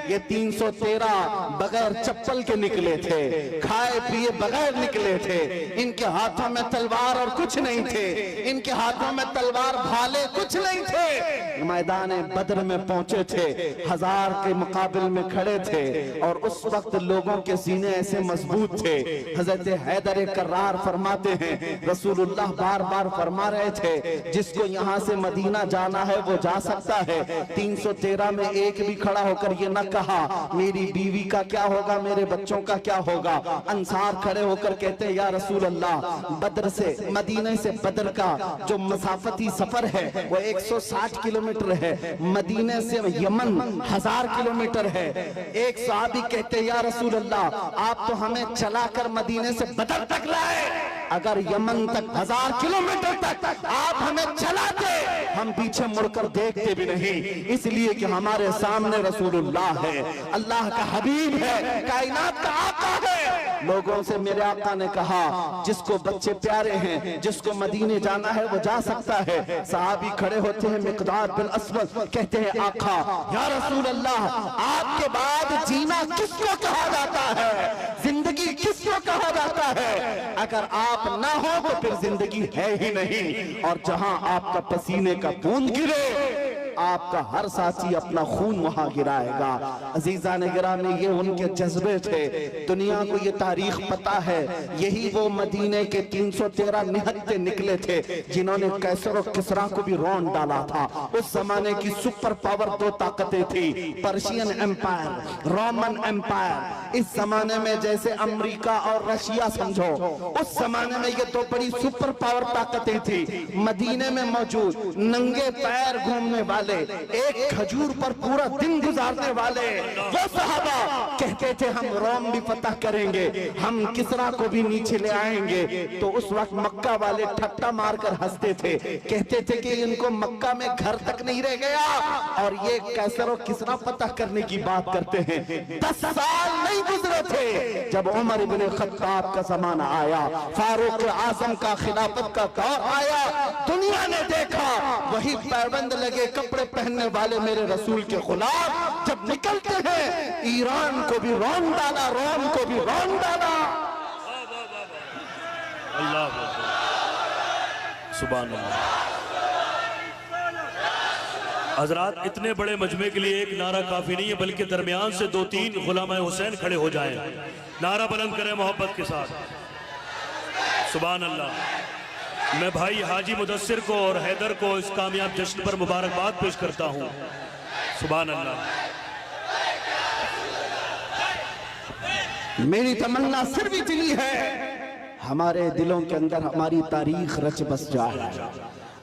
یہ 313 بغیر چپل کے نکلے تھے، کھائے پیے بغیر نکلے تھے، ان کے ہاتھوں میں تلوار اور کچھ نہیں تھے، ان کے ہاتھوں میں تلوار بھالے کچھ نہیں تھے، میدان بدر میں پہنچے تھے، 1000 کے مقابل میں کھڑے تھے، اور اس وقت لوگوں کے سینے ایسے مضبوط تھے۔ حضرت حیدر کرار فرماتے ہیں رسول اللہ بار بار فرما رہے تھے جس کو یہاں سے مدینہ جانا ہے وہ جا سکتا ہے۔ 313 میں ایک بھی کھڑا ہو کر یہ نہ کہا میری بیوی کا کیا ہوگا، میرے بچوں کا کیا ہوگا۔ انصار کھڑے ہو کر کہتے ہیں یا رسول اللہ بدر سے مدینہ سے بدر کا جو مسافتی سفر ہے وہ 160 کلومیٹر ہے، مدینہ سے یمن 1000 کلومیٹر ہے۔ ایک صحابی کہتے ہیں یا رسول اللہ آپ تو ہمیں چلا کر مدینہ سے بدر تک لائے، اگر یمن تک 1000 کلومیٹر تک آپ ہمیں چلاتے ہم پیچھے مڑ کر دیکھتے بھی نہیں، اس لیے کہ ہمارے سامنے رسول اللہ ہے، اللہ کا حبیب ہے، کائنات کا آقا ہے۔ لوگوں سے میرے آقا نے کہا جس کو بچے پیارے ہیں، جس کو مدینے جانا ہے وہ جا سکتا ہے۔ صحابی کھڑے ہوتے ہیں مقداد بن اسود کہتے ہیں آقا یا رسول اللہ آپ کے بعد جینا کس کو کہا جاتا ہے، زندگی کس کو کہا جاتا ہے، اگر آپ نہ ہو تو پھر زندگی ہے ہی نہیں، اور جہاں آپ کا پسینے کا بوند گرے آپ کا ہر ساتھی اپنا خون وہاں گرائے گا۔ عزیزان گرامی یہ ان کے جذبے تھے، دنیا کو یہ تاریخ پتا ہے، یہی وہ مدینے کے 313 نہتے نکلے تھے جنہوں نے قیصر و کسریٰ کو بھی رون ڈالا تھا۔ اس زمانے کی سپر پاور 2 طاقتیں تھی، پرشین امپائر، رومن امپائر۔ اس زمانے میں جیسے امریکہ اور رشیا سمجھو، اس زمانے میں یہ 2 بڑی سپر پاور طاقتیں تھی مدینے میں موجود، ننگے پیر گھومنے والے، ایک کھجور پر پورا دن گزارنے والے وہ صحابہ کہتے تھے ہم روم بھی فتح کریں گے، ہم کسریٰ کو بھی نیچے لے آئیں گے۔ تو اس وقت مکہ والے ٹھٹا مار کر ہنستے تھے، کہتے تھے کہ ان کو مکہ میں گھر تک نہیں رہ گیا اور یہ قیصر و کسریٰ فتح کرنے کی بات کرتے ہیں۔ 10 سال نہیں گزرے تھے جب عمر بن خطاب کا زمانہ آیا، فاروق اعظم کا خلافت کا دور آیا، دنیا نے دیکھا وہی پیوند لگے کپڑے پہننے والے میرے رسول کے غلام جب نکلتے ہیں، ایران کو بھی رون ڈالا، روم کو بھی رون ڈالا۔ اللہ سبحان اللہ۔ حضرات اتنے بڑے مجمع کے لیے ایک نعرہ کافی نہیں ہے، بلکہ درمیان سے 2-3 غلامہ حسین کھڑے ہو جائیں، نعرہ بلند کریں محبت کے ساتھ۔ سبحان اللہ۔ میں بھائی حاجی مدثر کو اور حیدر کو اس کامیاب جشن پر مبارکباد پیش کرتا ہوں۔ سبحان اللہ۔ میری تمنا صرف اتنی ہے ہمارے دلوں کے اندر ہماری تاریخ رچ بس جائے،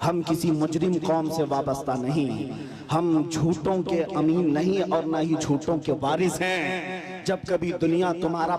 ہم کسی مجرم قوم سے وابستہ نہیں، ہم جھوٹوں کے امین نہیں اور نہ ہی جھوٹوں کے وارث ہیں۔ جب کبھی دنیا تمہارا